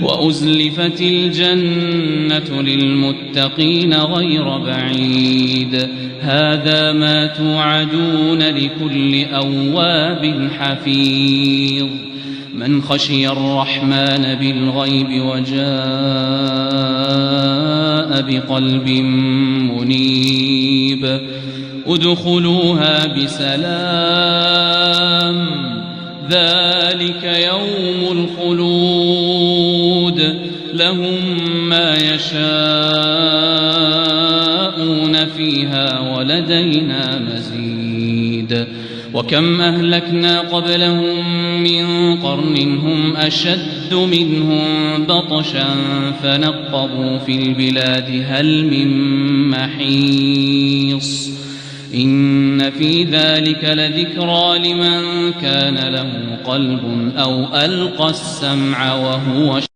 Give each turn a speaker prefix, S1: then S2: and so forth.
S1: وأزلفت الجنة للمتقين غير بعيد هذا ما توعدون لكل أواب حفيظ من خشي الرحمن بالغيب وجاء بقلب منيب ادخلوها بسلام ذلك يوم الخلود لهم ما يشاءون فيها ولدينا مزيد وكم أهلكنا قبلهم من قرن هم أشد منهم بطشا فنقبوا في البلاد هل من محيص إن في ذلك لذكرى لمن كان له قلب أو ألقى السمع وهو